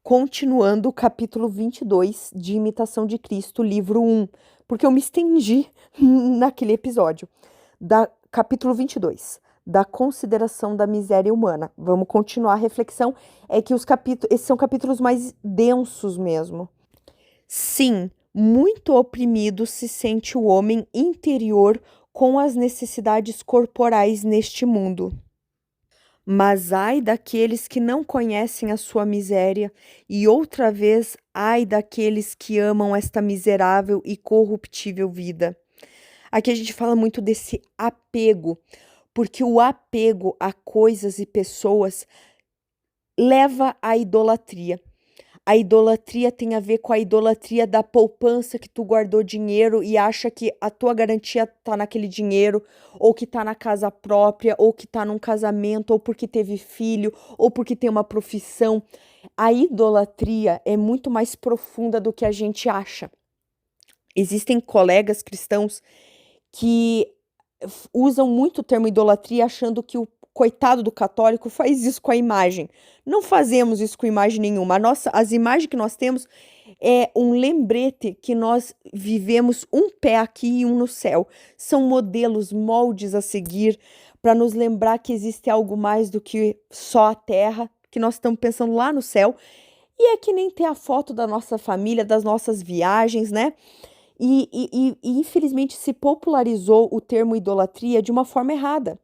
continuando o capítulo 22 de Imitação de Cristo, livro 1, porque eu me estendi naquele episódio. Capítulo 22, da consideração da miséria humana. Vamos continuar a reflexão, é que esses são capítulos mais densos mesmo. Sim, muito oprimido se sente o homem interior com as necessidades corporais neste mundo. Mas ai daqueles que não conhecem a sua miséria, e outra vez ai daqueles que amam esta miserável e corruptível vida. Aqui a gente fala muito desse apego, porque o apego a coisas e pessoas leva à idolatria. A idolatria tem a ver com a idolatria da poupança que tu guardou dinheiro e acha que a tua garantia tá naquele dinheiro, ou que tá na casa própria, ou que tá num casamento, ou porque teve filho, ou porque tem uma profissão. A idolatria é muito mais profunda do que a gente acha. Existem colegas cristãos que usam muito o termo idolatria achando que o coitado do católico faz isso com a imagem. Não fazemos isso com imagem nenhuma. As imagens que nós temos é um lembrete que nós vivemos um pé aqui e um no céu. São modelos, moldes a seguir para nos lembrar que existe algo mais do que só a terra, que nós estamos pensando lá no céu. E é que nem ter a foto da nossa família, das nossas viagens, né? E infelizmente se popularizou o termo idolatria de uma forma errada.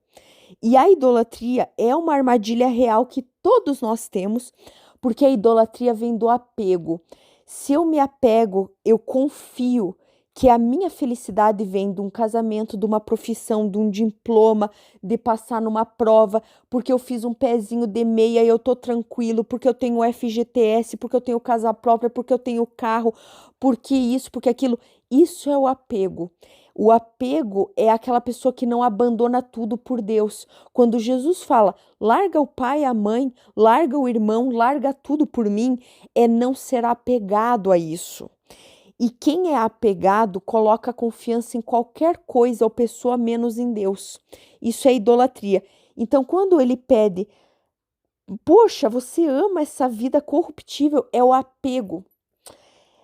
E a idolatria é uma armadilha real que todos nós temos, porque a idolatria vem do apego. Se eu me apego, eu confio que a minha felicidade vem de um casamento, de uma profissão, de um diploma, de passar numa prova, porque eu fiz um pezinho de meia e eu tô tranquilo, porque eu tenho FGTS, porque eu tenho casa própria, porque eu tenho carro, porque isso, porque aquilo. Isso é o apego. O apego é aquela pessoa que não abandona tudo por Deus. Quando Jesus fala, larga o pai e a mãe, larga o irmão, larga tudo por mim, é não ser apegado a isso. E quem é apegado coloca confiança em qualquer coisa ou pessoa menos em Deus. Isso é idolatria. Então, quando ele pede, poxa, você ama essa vida corruptível, é o apego.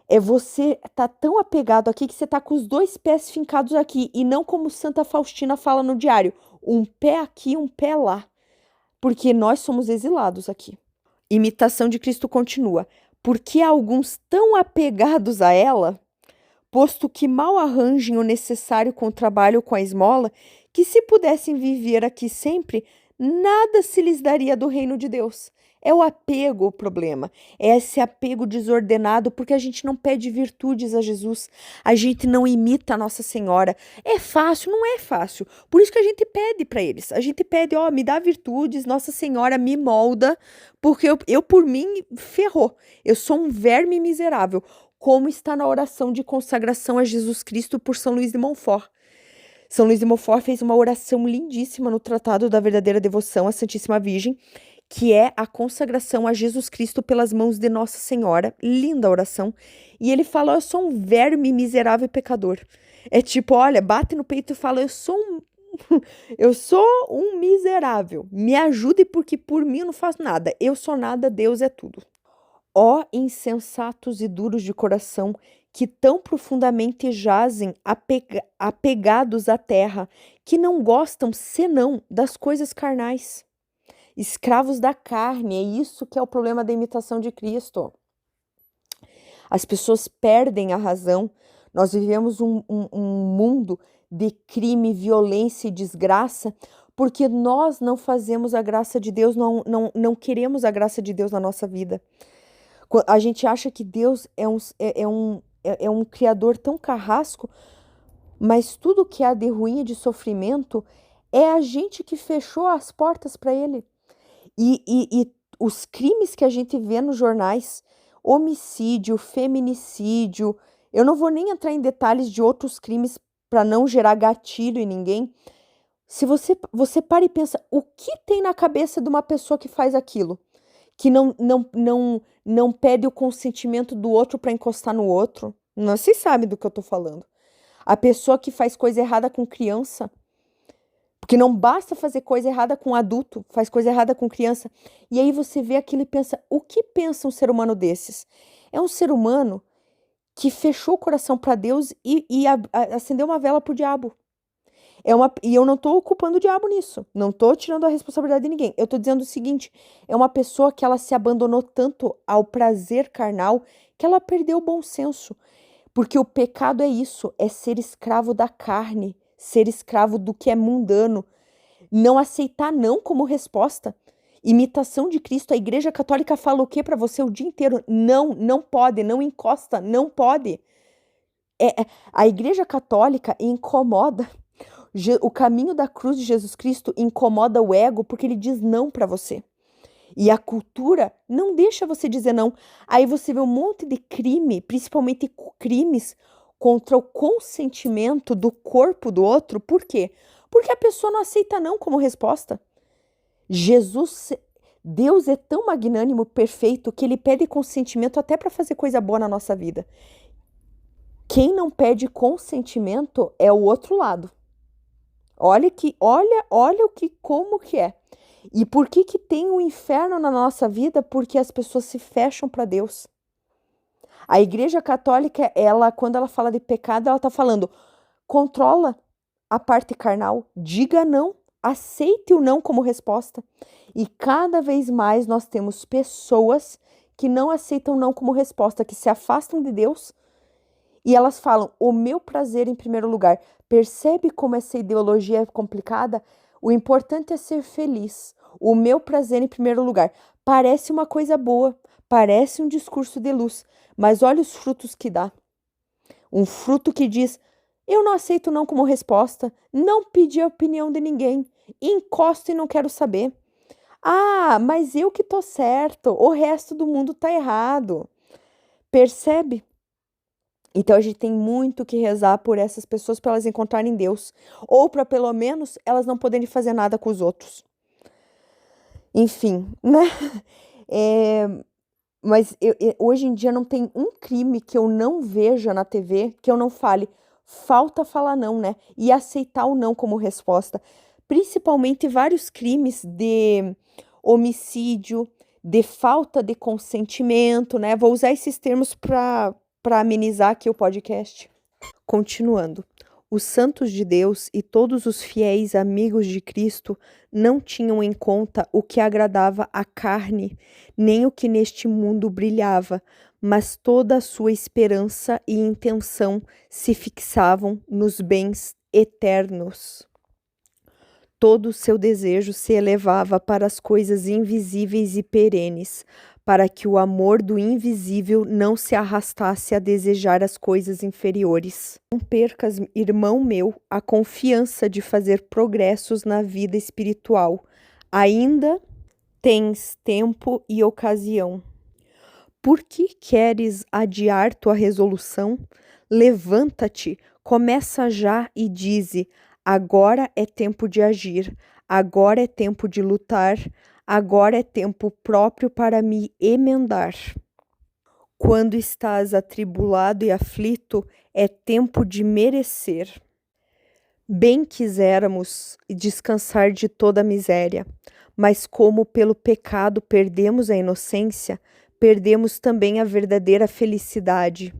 É você tá tão apegado aqui que você tá com os dois pés fincados aqui e não como Santa Faustina fala no diário, um pé aqui, um pé lá, porque nós somos exilados aqui. Imitação de Cristo continua. Porque há alguns tão apegados a ela, posto que mal arranjem o necessário com o trabalho com a esmola, que se pudessem viver aqui sempre, nada se lhes daria do reino de Deus. É o apego o problema, é esse apego desordenado, porque a gente não pede virtudes a Jesus, a gente não imita a Nossa Senhora. É fácil? Não é fácil. Por isso que a gente pede para eles. A gente pede, ó, me dá virtudes, Nossa Senhora me molda, porque eu por mim ferrou. Eu sou um verme miserável, como está na oração de consagração a Jesus Cristo por São Luís de Montfort. São Luís de Montfort fez uma oração lindíssima no Tratado da Verdadeira Devoção à Santíssima Virgem, que é a consagração a Jesus Cristo pelas mãos de Nossa Senhora. Linda oração. E ele fala, eu sou um verme miserável e pecador. É tipo, olha, bate no peito e fala, eu sou um miserável. Me ajude porque por mim eu não faço nada. Eu sou nada, Deus é tudo. Ó insensatos e duros de coração, que tão profundamente jazem apegados à terra, que não gostam senão das coisas carnais. Escravos da carne, é isso que é o problema da imitação de Cristo. As pessoas perdem a razão. Nós vivemos um mundo de crime, violência e desgraça, porque nós não fazemos a graça de Deus, não queremos a graça de Deus na nossa vida. A gente acha que Deus é um criador tão carrasco, mas tudo que há de ruim e de sofrimento é a gente que fechou as portas para ele. E os crimes que a gente vê nos jornais, homicídio, feminicídio, eu não vou nem entrar em detalhes de outros crimes para não gerar gatilho em ninguém. Se você para e pensa, o que tem na cabeça de uma pessoa que faz aquilo? Que não pede o consentimento do outro para encostar no outro. Não, vocês sabem do que eu tô falando. A pessoa que faz coisa errada com criança, Porque não basta fazer coisa errada com adulto, faz coisa errada com criança. E aí você vê aquilo e pensa, o que pensa um ser humano desses? É um ser humano que fechou o coração para Deus e acendeu uma vela pro diabo. E eu não tô culpando o diabo nisso, não tô tirando a responsabilidade de ninguém. Eu tô dizendo o seguinte, é uma pessoa que ela se abandonou tanto ao prazer carnal que ela perdeu o bom senso. Porque o pecado é isso, é ser escravo da carne, ser escravo do que é mundano, não aceitar não como resposta. Imitação de Cristo, a Igreja Católica fala o que para você o dia inteiro? Não, não pode, não encosta, não pode. A Igreja Católica incomoda. O caminho da cruz de Jesus Cristo incomoda o ego porque ele diz não para você. E a cultura não deixa você dizer não. Aí você vê um monte de crime, principalmente crimes contra o consentimento do corpo do outro. Por quê? Porque a pessoa não aceita não como resposta. Deus é tão magnânimo, perfeito, que ele pede consentimento até para fazer coisa boa na nossa vida. Quem não pede consentimento é o outro lado. Olha como que é. E por que tem o inferno na nossa vida? Porque as pessoas se fecham para Deus. A Igreja Católica, quando ela fala de pecado, ela está falando, controla a parte carnal, diga não, aceite o não como resposta. E cada vez mais nós temos pessoas que não aceitam não como resposta, que se afastam de Deus e elas falam, o meu prazer em primeiro lugar. Percebe como essa ideologia é complicada? O importante é ser feliz. O meu prazer em primeiro lugar. Parece uma coisa boa, parece um discurso de luz, mas olha os frutos que dá. Um fruto que diz, eu não aceito não como resposta, não pedi a opinião de ninguém, encosto e não quero saber. Ah, mas eu que tô certo, o resto do mundo tá errado. Percebe? Então a gente tem muito que rezar por essas pessoas para elas encontrarem Deus, ou para pelo menos elas não poderem fazer nada com os outros. Enfim, né? Mas hoje em dia não tem um crime que eu não veja na TV que eu não fale. Falta falar não, né? E aceitar o não como resposta. Principalmente vários crimes de homicídio, de falta de consentimento, né? Vou usar esses termos para amenizar aqui o podcast. Continuando. Os santos de Deus e todos os fiéis amigos de Cristo não tinham em conta o que agradava à carne, nem o que neste mundo brilhava, mas toda a sua esperança e intenção se fixavam nos bens eternos. Todo o seu desejo se elevava para as coisas invisíveis e perenes, para que o amor do invisível não se arrastasse a desejar as coisas inferiores. Não percas, irmão meu, a confiança de fazer progressos na vida espiritual. Ainda tens tempo e ocasião. Por que queres adiar tua resolução? Levanta-te, começa já e dize: agora é tempo de agir, agora é tempo de lutar, agora é tempo próprio para me emendar. Quando estás atribulado e aflito, é tempo de merecer. Bem quiséramos descansar de toda a miséria, mas como pelo pecado perdemos a inocência, perdemos também a verdadeira felicidade.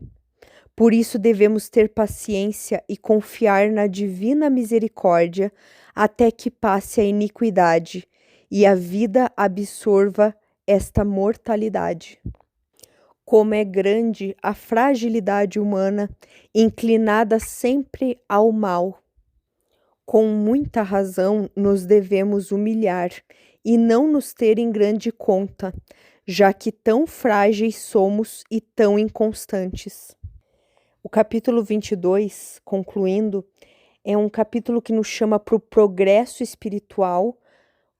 Por isso devemos ter paciência e confiar na divina misericórdia até que passe a iniquidade e a vida absorva esta mortalidade. Como é grande a fragilidade humana, inclinada sempre ao mal. Com muita razão nos devemos humilhar e não nos ter em grande conta, já que tão frágeis somos e tão inconstantes. O capítulo 22, concluindo, é um capítulo que nos chama para o progresso espiritual,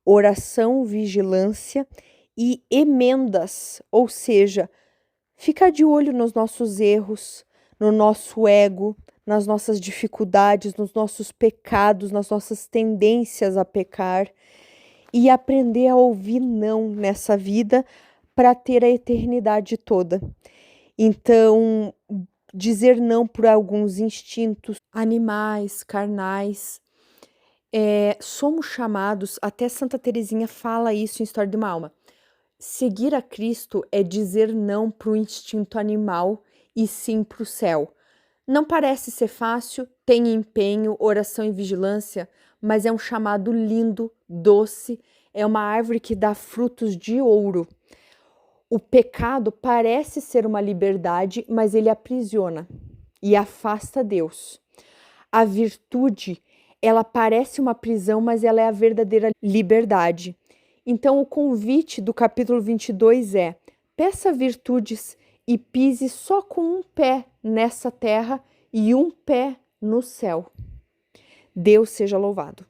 oração, vigilância e emendas, ou seja, ficar de olho nos nossos erros, no nosso ego, nas nossas dificuldades, nos nossos pecados, nas nossas tendências a pecar e aprender a ouvir não nessa vida para ter a eternidade toda. Então, dizer não por alguns instintos animais, carnais, somos chamados, até Santa Teresinha fala isso em História de uma Alma. Seguir a Cristo é dizer não para o instinto animal e sim para o céu. Não parece ser fácil, tem empenho, oração e vigilância, mas é um chamado lindo, doce, é uma árvore que dá frutos de ouro. O pecado parece ser uma liberdade, mas ele aprisiona e afasta Deus. A virtude, ela parece uma prisão, mas ela é a verdadeira liberdade. Então, o convite do capítulo 22 é: peça virtudes e pise só com um pé nessa terra e um pé no céu. Deus seja louvado.